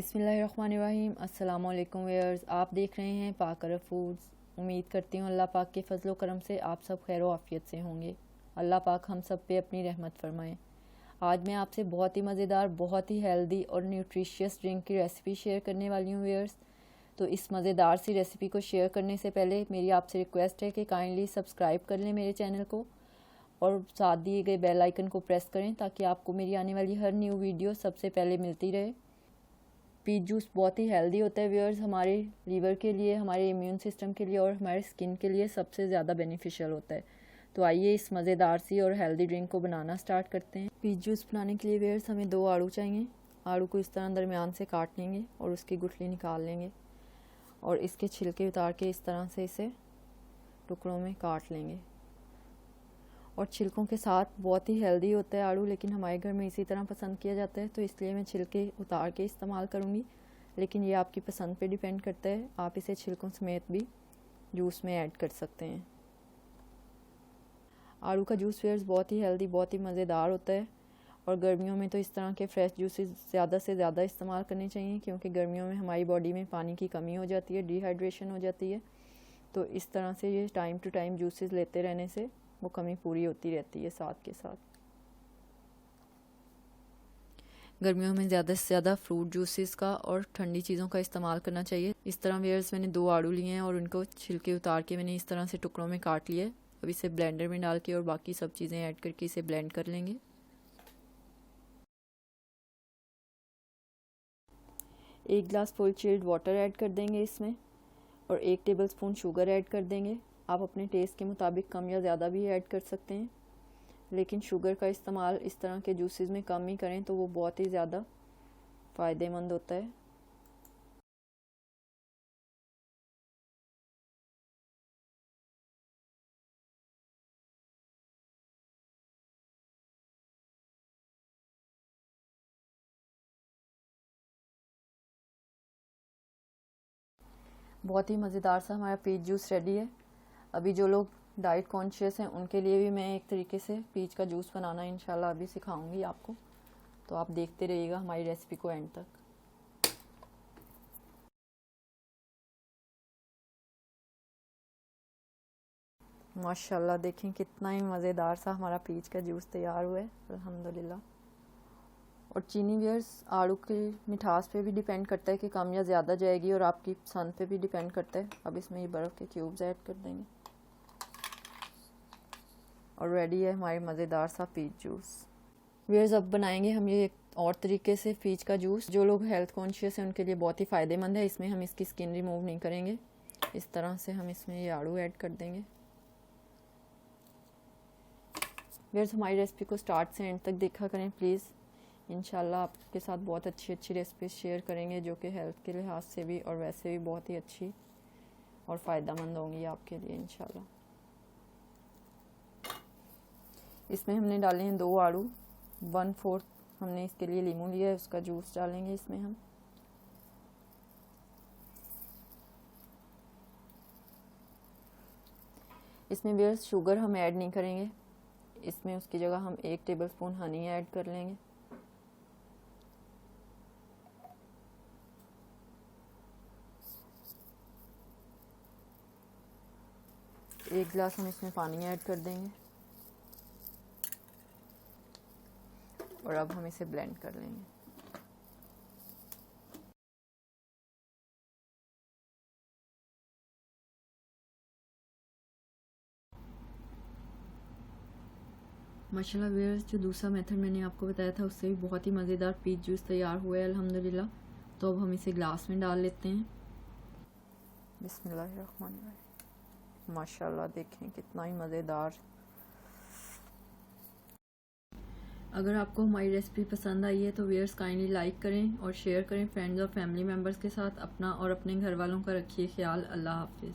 बिस्मिल्लाहिर्रहमानिर्रहीम। अस्सलाम वालेकुम व्यूअर्स, आप देख रहे हैं पाक अरब फूड्स। उम्मीद करती हूँ अल्लाह पाक के फजलो करम से आप सब खैर आफियत से होंगे। अल्लाह पाक हम सब पे अपनी रहमत फरमाएं। आज मैं आपसे बहुत ही मज़ेदार, बहुत ही हेल्दी और न्यूट्रिशियस ड्रिंक की रेसिपी शेयर करने वाली हूँ व्यूअर्स। तो इस मज़ेदार सी रेसिपी को शेयर करने से पहले मेरी आपसे रिक्वेस्ट है कि काइंडली सब्सक्राइब कर लें मेरे चैनल को और साथ दिए गए बेल आइकन को प्रेस करें ताकि आपको मेरी आने वाली हर न्यू वीडियो सबसे पहले मिलती रहे। पीच जूस बहुत ही हेल्दी होता है व्यूअर्स, हमारे लीवर के लिए, हमारे इम्यून सिस्टम के लिए और हमारे स्किन के लिए सबसे ज़्यादा बेनिफिशियल होता है। तो आइए इस मज़ेदार सी और हेल्दी ड्रिंक को बनाना स्टार्ट करते हैं। पीच जूस बनाने के लिए व्यूअर्स हमें 2 आड़ू चाहिए। आड़ू को इस तरह दरमियान से काट लेंगे और उसकी गुठली निकाल लेंगे और इसके छिलके उतार के इस तरह से इसे टुकड़ों में काट लेंगे। और छिलकों के साथ बहुत ही हेल्दी होता है आड़ू, लेकिन हमारे घर में इसी तरह पसंद किया जाता है, तो इसलिए मैं छिलके उतार के इस्तेमाल करूँगी। लेकिन ये आपकी पसंद पे डिपेंड करता है, आप इसे छिलकों समेत भी जूस में ऐड कर सकते हैं। आड़ू का जूस व्यूअर्स बहुत ही हेल्दी, बहुत ही मज़ेदार होता है और गर्मियों में तो इस तरह के फ्रेश जूसेस ज़्यादा से ज़्यादा इस्तेमाल करने चाहिए, क्योंकि गर्मियों में हमारी बॉडी में पानी की कमी हो जाती है, डिहाइड्रेशन हो जाती है। तो इस तरह से ये टाइम टू टाइम जूसेस लेते रहने से वो कमी पूरी होती रहती है साथ के साथ। गर्मियों में ज़्यादा से ज़्यादा फ्रूट जूसेस का और ठंडी चीज़ों का इस्तेमाल करना चाहिए। इस तरह व्यूअर्स मैंने 2 आड़ू लिए हैं और उनको छिलके उतार के मैंने इस तरह से टुकड़ों में काट लिए। अब इसे ब्लेंडर में डाल के और बाकी सब चीज़ें ऐड करके इसे ब्लेंड कर लेंगे। एक गिलास फुल चिल्ड वाटर ऐड कर देंगे इसमें और 1 टेबलस्पून शुगर ऐड कर देंगे। आप अपने टेस्ट के मुताबिक कम या ज़्यादा भी ऐड कर सकते हैं, लेकिन शुगर का इस्तेमाल इस तरह के जूसेस में कम ही करें तो वो बहुत ही ज़्यादा फ़ायदेमंद होता है। बहुत ही मज़ेदार सा हमारा पीच जूस रेडी है। अभी जो लोग डाइट कॉन्शियस हैं उनके लिए भी मैं एक तरीके से पीच का जूस बनाना इंशाल्लाह अभी सिखाऊंगी आपको, तो आप देखते रहिएगा हमारी रेसिपी को एंड तक। माशाल्लाह देखें कितना ही मज़ेदार सा हमारा पीच का जूस तैयार हुआ है अल्हम्दुलिल्लाह। और चीनी व्यूअर्स आड़ू की मिठास पे भी डिपेंड करता है कि कम या ज़्यादा जाएगी और आपकी पसंद पे भी डिपेंड करता है। अब इसमें ये बर्फ़ के क्यूब्स ऐड कर देंगे और रेडी है हमारी मज़ेदार सा पीच जूस। व्यूअर्स अब बनाएंगे हम ये एक और तरीके से पीच का जूस। जो लोग हेल्थ कॉन्शियस हैं उनके लिए बहुत ही फ़ायदेमंद है। इसमें हम इसकी स्किन रिमूव नहीं करेंगे, इस तरह से हम इसमें ये आड़ू ऐड कर देंगे। व्यूअर्स हमारी रेसिपी को स्टार्ट से एंड तक देखा करें प्लीज़। इंशाल्लाह आपके साथ बहुत अच्छी अच्छी रेसिपी शेयर करेंगे जो कि हेल्थ के लिहाज से भी और वैसे भी बहुत ही अच्छी और फ़ायदेमंद होंगी आपके लिए इंशाल्लाह। इसमें हमने डाले हैं 2 आड़ू, 1/4 हमने इसके लिए लीमू लिया है, उसका जूस डालेंगे इसमें हम। इसमें व्यूअर्स शुगर हम ऐड नहीं करेंगे, इसमें उसकी जगह हम 1 टेबलस्पून हनी ऐड कर लेंगे। एक गिलास हम इसमें पानी ऐड कर देंगे और अब हम इसे ब्लेंड कर लेंगे। माशाल्लाह व्यूअर्स जो दूसरा मेथड मैंने आपको बताया था उससे भी बहुत ही मज़ेदार पीच जूस तैयार हुआ है अल्हम्दुलिल्लाह। तो अब हम इसे ग्लास में डाल लेते हैं। बिस्मिल्लाहिर्रहमानिर्रहीम। माशाल्लाह देखें कितना ही मज़ेदार। अगर आपको हमारी रेसिपी पसंद आई है तो व्यूअर्स काइंडली लाइक करें और शेयर करें फ्रेंड्स और फैमिली मेम्बर्स के साथ। अपना और अपने घर वालों का रखिए ख्याल। अल्लाह हाफिज़।